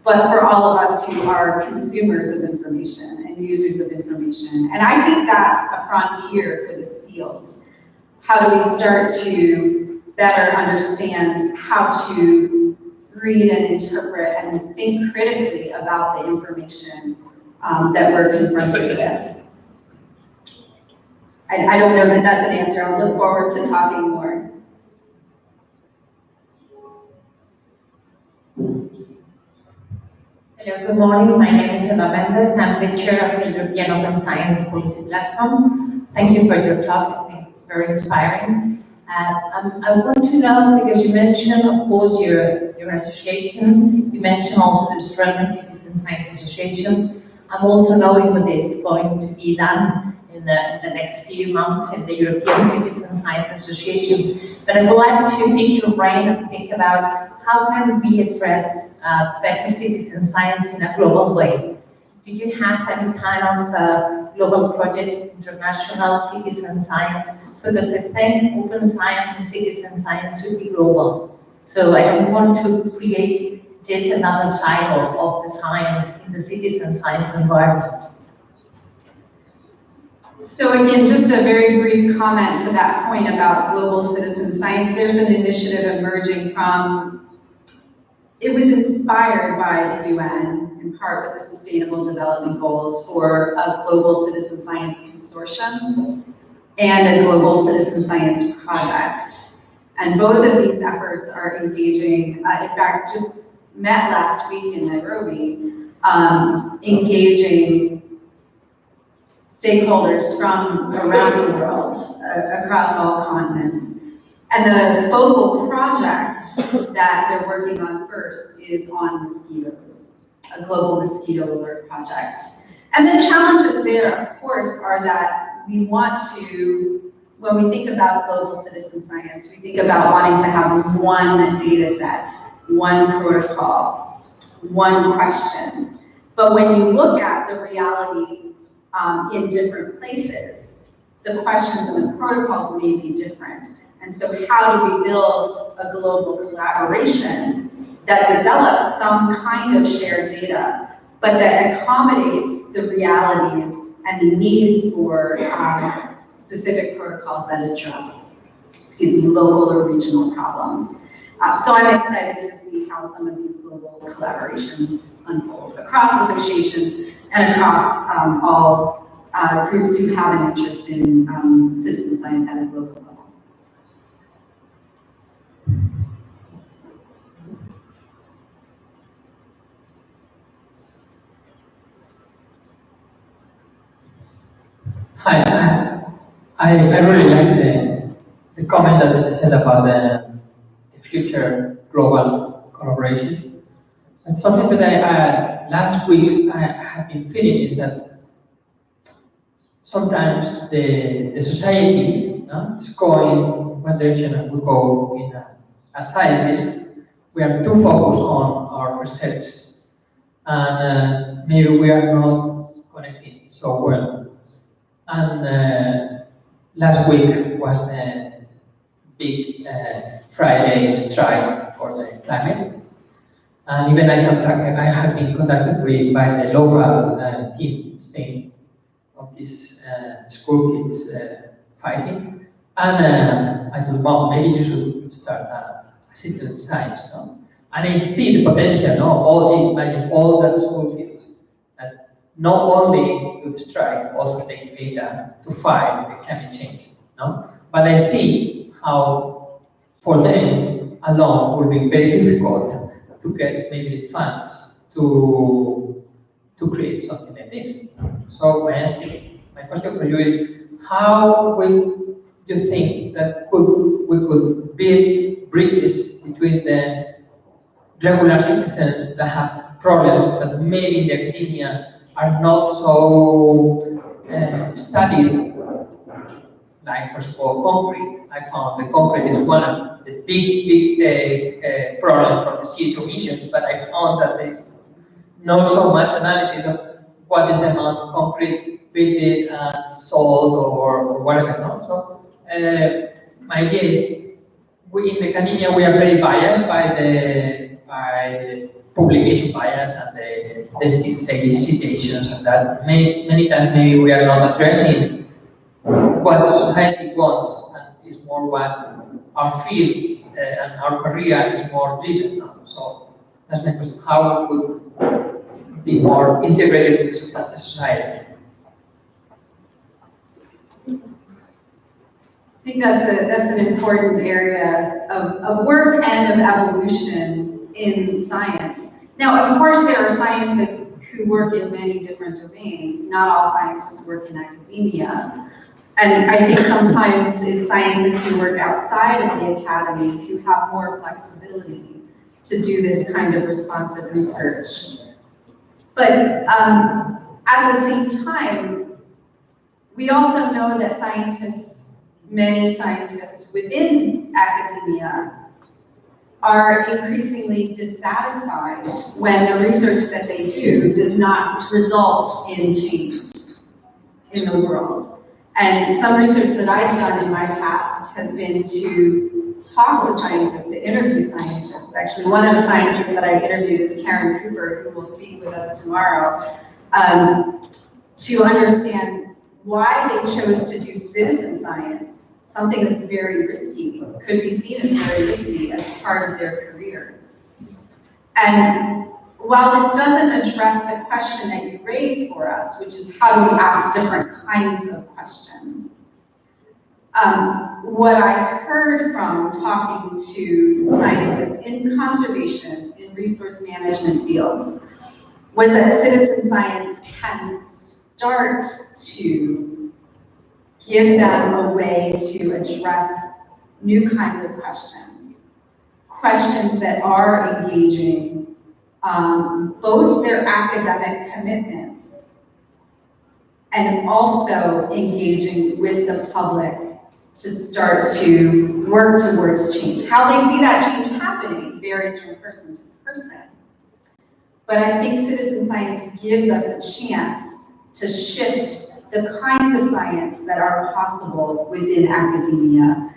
but for all of us who are consumers of information and users of information. And I think that's a frontier for this field. How do we start to better understand how to read and interpret and think critically about the information that we're confronted with? I don't know that that's an answer. I'll look forward to talking more. Hello, good morning. My name is Eva Mendes. I'm the chair of the European Open Science Policy Platform. Thank you for your talk. I think it's very inspiring. I want to know, because you mentioned, of course, your association. You mentioned also the Australian Citizen Science Association. I'm also knowing what is going to be done in the next few months in the European Citizen Science Association. But I would like to pick your brain and think about how can we address better citizen science in a global way. Do you have any kind of global project, international citizen science? Because I think open science and citizen science should be global. So I don't want to create yet another cycle of the science in the citizen science environment. So again, just a very brief comment to that point about global citizen science. There's an initiative emerging from, it was inspired by the UN, in part with the Sustainable Development Goals, for a global citizen science consortium and a global citizen science project. And both of these efforts are engaging, in fact, just met last week in Nairobi, engaging stakeholders from around the world, across all continents. And the focal project that they're working on first is on mosquitoes, a global mosquito alert project. And the challenges there, of course, are that we want to, when we think about global citizen science, we think about wanting to have one data set, one protocol, one question. But when you look at the reality in different places, the questions and the protocols may be different. And so how do we build a global collaboration that develops some kind of shared data, but that accommodates the realities and the needs for specific protocols that address, local or regional problems. So I'm excited to see how some of these global collaborations unfold across associations and across all groups who have an interest in citizen science at a global level. Hi, I really like the comment that you said about the future global collaboration. And something that last weeks I have been feeling is that sometimes the society is going one direction and we go in as scientists, we are too focused on our research and maybe we are not connecting so well. And last week was the big Friday strike for the climate. And even I have been contacted by the local team in Spain of these school kids fighting. And I thought, well, maybe you should start a citizen science. No? And I see the potential, no? Imagine all that school kids that not only do the strike, also take data to fight the climate change. No? But I see how for them alone will be very difficult to get maybe the funds to create something like this. So my question for you is, how do you think that we could build bridges between the regular citizens that have problems that maybe in the academia are not so studied, like for example concrete. I found the concrete is one of the big problems from the CO2 emissions, but I found that there's not so much analysis of what is the amount of concrete with it and salt or whatever. No? So my idea is, we in the academia we are very biased by the publication bias and the citations and that. Many times maybe we are not addressing what society wants and is more what our fields and our career is more driven now. So that's my question: how we could be more integrated with society? I think that's an important area of work and of evolution in science. Now, of course, there are scientists who work in many different domains. Not all scientists work in academia. And I think sometimes it's scientists who work outside of the academy who have more flexibility to do this kind of responsive research. But at the same time, we also know that many scientists within academia are increasingly dissatisfied when the research that they do does not result in change in the world. And some research that I've done in my past has been to talk to scientists, to interview scientists. Actually, one of the scientists that I interviewed is Karen Cooper, who will speak with us tomorrow, to understand why they chose to do citizen science, something that's very risky, could be seen as very risky as part of their career. And while this doesn't address the question that you raised for us, which is how do we ask different kinds of questions, what I heard from talking to scientists in conservation, in resource management fields, was that citizen science can start to give them a way to address new kinds of questions, questions that are engaging both their academic commitments and also engaging with the public to start to work towards change. How they see that change happening varies from person to person. But I think citizen science gives us a chance to shift the kinds of science that are possible within academia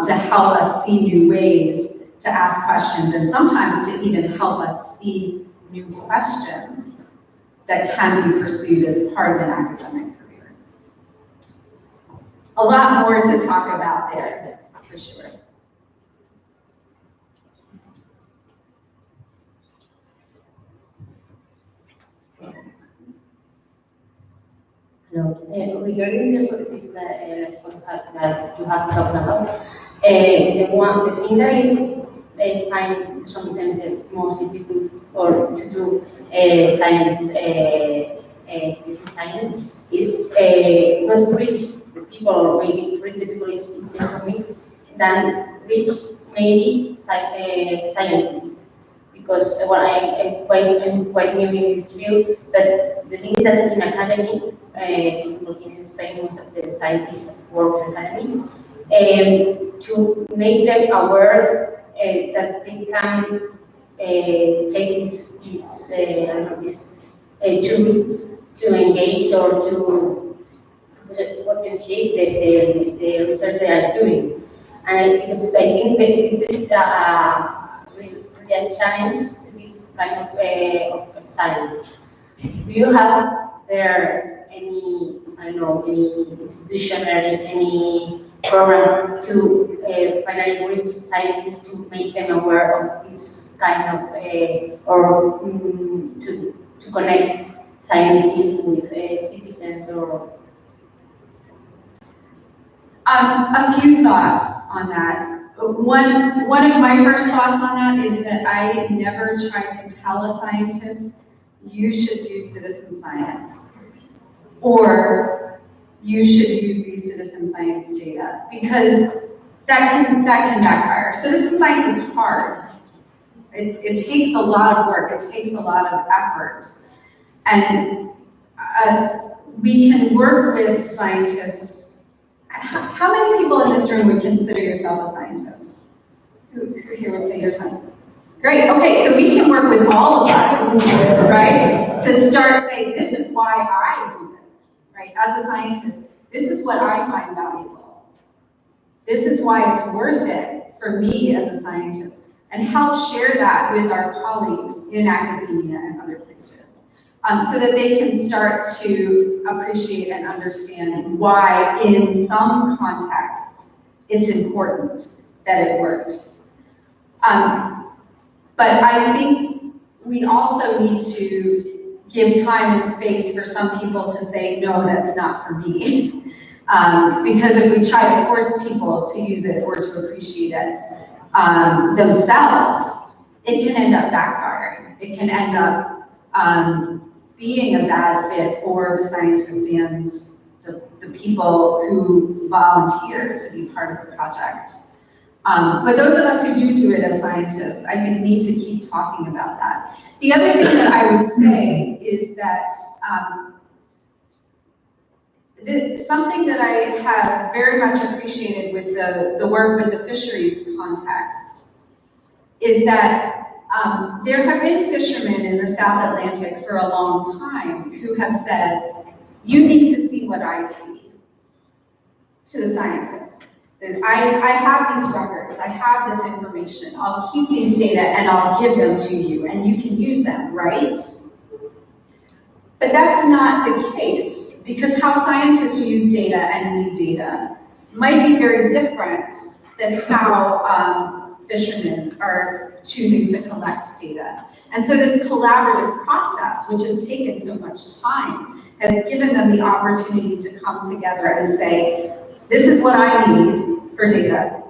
to help us see new ways to ask questions, and sometimes to even help us see new questions that can be pursued as part of an academic career. A lot more to talk about there, for sure. Hello. Regarding the scientists that you have talked about, the thing that I find sometimes the most difficult to do citizen science is not to reach the people, or maybe rich people is easier for me, than rich maybe scientists. Because I'm quite new in this field, but the thing is that in academy, for example, here in Spain, most of the scientists work in academy, to make them aware that they can take this to engage or to potentiate the research they are doing. And because I think that this is really a challenge to this kind of science. Do you have there any, I don't know, any institution or any program to finally reach scientists to make them aware of this kind of, or to connect scientists with citizens or? A few thoughts on that. One of my first thoughts on that is that I never try to tell a scientist, you should do citizen science, or you should use these citizen science data, because that can backfire. Citizen science is hard. It takes a lot of work. It takes a lot of effort. And we can work with scientists. How many people in this room would consider yourself a scientist? Who here would say you're a scientist? Great, okay, so we can work with all of us, right? To start saying, this is why I do this, right? As a scientist, this is what I find valuable. This is why it's worth it for me as a scientist, and help share that with our colleagues in academia and other places. So that they can start to appreciate and understand why, in some contexts, it's important that it works. But I think we also need to give time and space for some people to say, no, that's not for me. Because if we try to force people to use it or to appreciate it themselves, it can end up backfiring. It can end up being a bad fit for the scientists and the people who volunteer to be part of the project. But those of us who do it as scientists, I think, need to keep talking about that. The other thing that I would say is that something that I have very much appreciated with the work with the fisheries context is that there have been fishermen in the South Atlantic for a long time who have said, you need to see what I see, to the scientists. That I have these records, I have this information, I'll keep these data and I'll give them to you and you can use them, right? But that's not the case, because how scientists use data and need data might be very different than how fishermen are choosing to collect data. And so this collaborative process, which has taken so much time, has given them the opportunity to come together and say, this is what I need for data.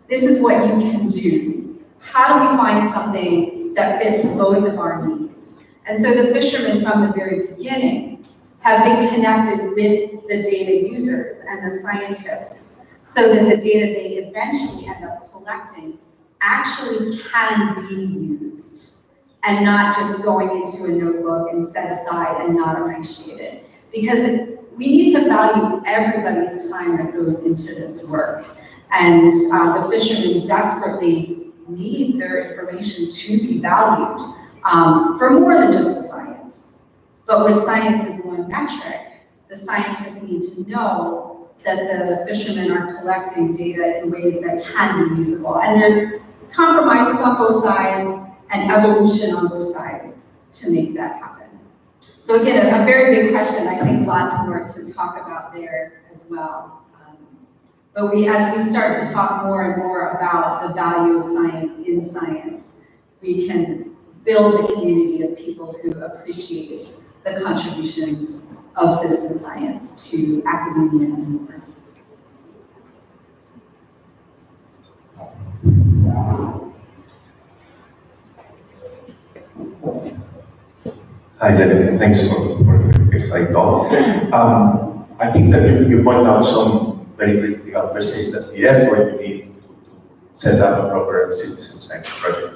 This is what you can do. How do we find something that fits both of our needs? And so the fishermen from the very beginning have been connected with the data users and the scientists so that the data they eventually end up collecting actually can be used and not just going into a notebook and set aside and not appreciated. Because we need to value everybody's time that goes into this work. And the fishermen desperately need their information to be valued for more than just the science. But with science as one metric, the scientists need to know that the fishermen are collecting data in ways that can be usable. And there's compromises on both sides and evolution on both sides to make that happen. So again, a very big question. I think lots more to talk about there as well. But as we start to talk more and more about the value of science in science, we can build the community of people who appreciate the contributions of citizen science to academia and more. Hi, Jennifer. Thanks for the exciting talk. I think that you point out some very critical questions that the effort you need to set up a proper citizen science project.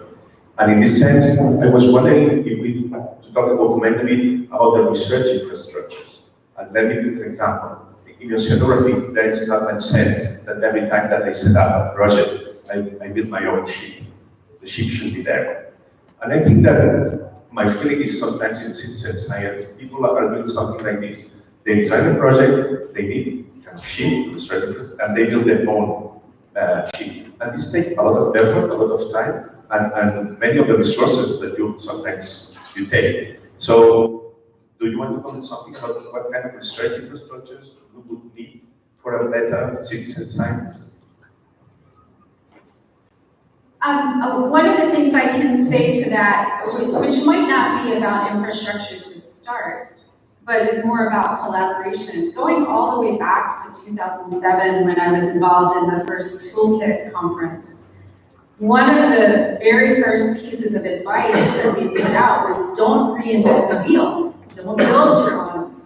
And in this sense, I was wondering if we to comment a bit about the research infrastructures. And let me give an example. In oceanography, there is not much sense that every time that I set up a project, I build my own ship. The ship should be there. And I think that my feeling is sometimes in citizen science, people are doing something like this. They design a project, they need a ship, and they build their own ship. And this takes a lot of effort, a lot of time, and many of the resources that you sometimes take. So, do you want to comment something about what kind of research infrastructures we would need for a better citizen science? One of the things I can say to that, which might not be about infrastructure to start, but is more about collaboration. Going all the way back to 2007 when I was involved in the first Toolkit conference, one of the very first pieces of advice that we put out was don't reinvent the wheel. Don't build your own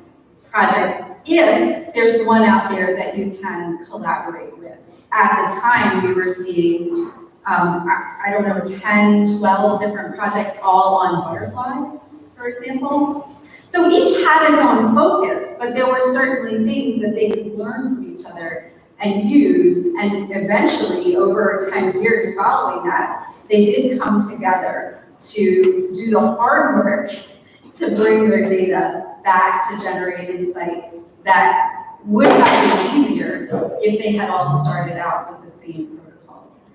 project if there's one out there that you can collaborate with. At the time, we were seeing, I don't know, 10, 12 different projects all on butterflies, for example. So each had its own focus, but there were certainly things that they could learn from each other and use, and eventually, over 10 years following that, they did come together to do the hard work to bring their data back to generate insights that would have been easier if they had all started out with the same protocols.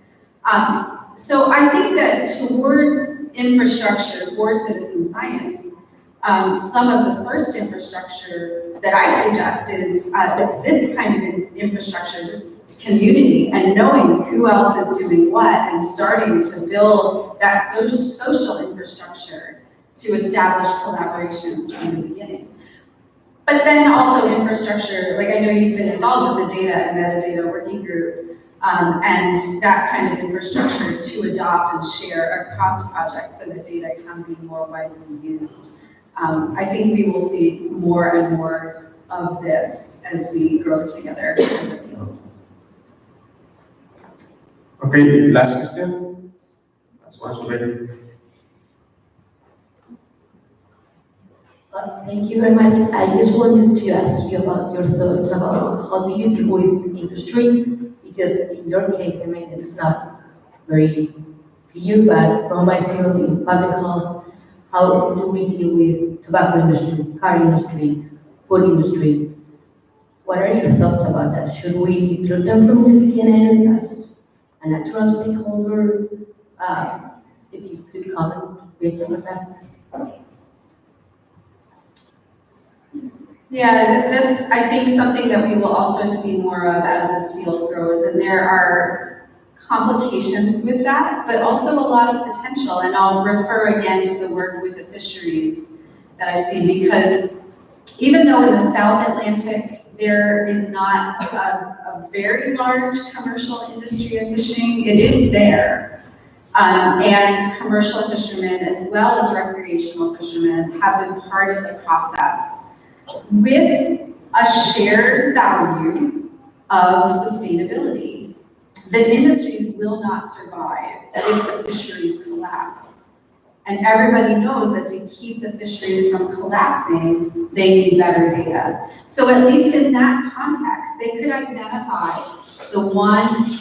So I think that towards infrastructure for citizen science, some of the first infrastructure that I suggest is this kind of infrastructure, just community and knowing who else is doing what and starting to build that social infrastructure to establish collaborations from the beginning. But then also infrastructure, like I know you've been involved with the data and metadata working group, and that kind of infrastructure to adopt and share across projects so that data can be more widely used. I think we will see more and more of this as we grow together as a field. Okay, last question. Last one, sorry. Thank you very much. I just wanted to ask you about your thoughts about how do you deal with industry, because in your case, I mean, it's not very you, but from my field in public health, how do we deal with tobacco industry, car industry, food industry? What are your thoughts about that? Should we include them from the beginning as a natural stakeholder? If you could comment a bit on that. Yeah, that's, I think, something that we will also see more of as this field grows, and there are complications with that, but also a lot of potential, and I'll refer again to the work with the fisheries that I've seen, because even though in the South Atlantic there is not a very large commercial industry of fishing, it is there, and commercial fishermen as well as recreational fishermen have been part of the process with a shared value of sustainability. The industries will not survive if the fisheries collapse. And everybody knows that to keep the fisheries from collapsing, they need better data. So at least in that context, they could identify the one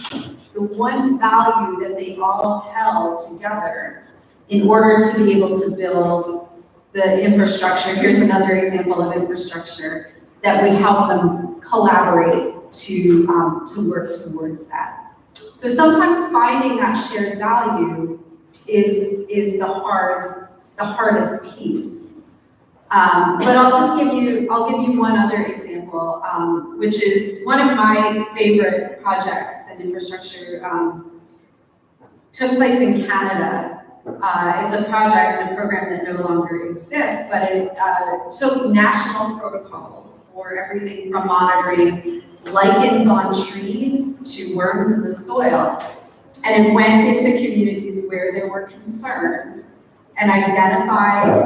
value that they all held together in order to be able to build the infrastructure. Here's another example of infrastructure that would help them collaborate to work towards that. So sometimes finding that shared value is the hardest piece. But I'll give you one other example, which is one of my favorite projects and infrastructure took place in Canada. It's a project and a program that no longer exists, but it took national protocols for everything from monitoring lichens on trees to worms in the soil. And it went into communities where there were concerns and identified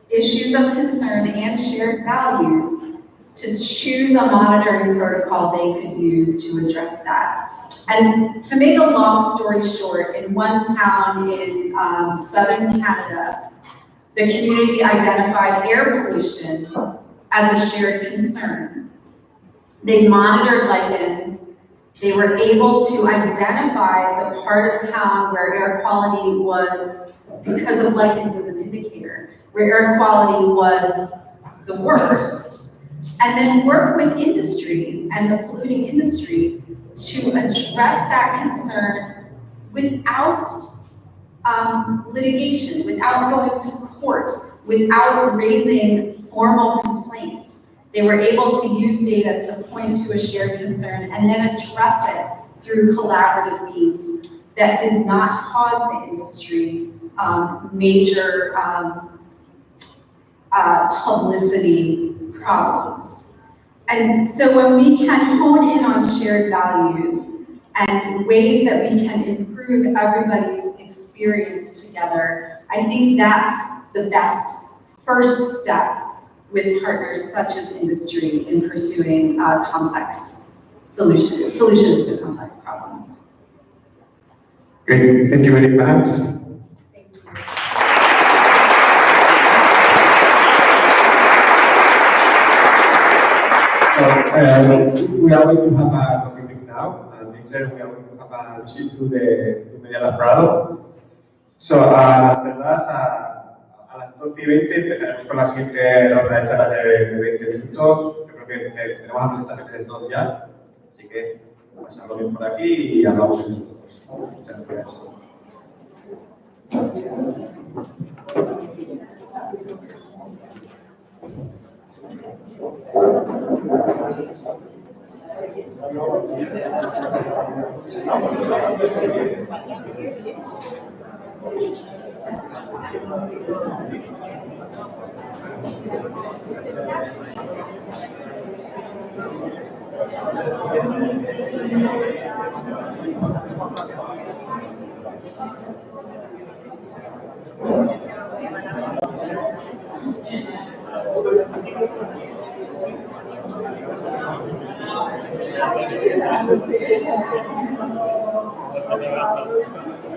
issues of concern and shared values to choose a monitoring protocol they could use to address that. And to make a long story short, in one town in southern Canada, the community identified air pollution as a shared concern. They monitored lichens. They were able to identify the part of town where air quality was, because of lichens as an indicator, where air quality was the worst, and then work with industry and the polluting industry to address that concern without litigation, without going to court, without raising formal complaints. They were able to use data to point to a shared concern and then address it through collaborative means that did not cause the industry major publicity problems. And so when we can hone in on shared values and ways that we can improve everybody's experience together, I think that's the best first step with partners such as industry in pursuing complex solutions to complex problems. Great, thank you very much. Thank you. So we are going to have a coffee break now, and later we are going to have a visit to the Medalla Prado. So after that, a las 12:20 empezaremos con la siguiente ronda de charlas de 20 minutos. Yo creo que tenemos las presentaciones de todos ya, así que pasarlo bien por aquí y hablamos entre nosotros. Muchas gracias.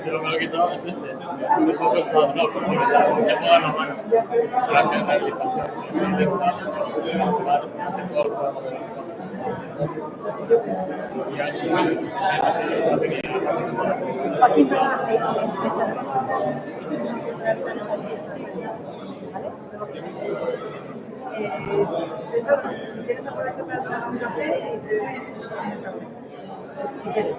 Yo lo que me he quitado es este. Un poco el cuadro, porque ya puedo dar la mano. Gracias, Aquí si quieres aprovechar para tomar un café, si quieres.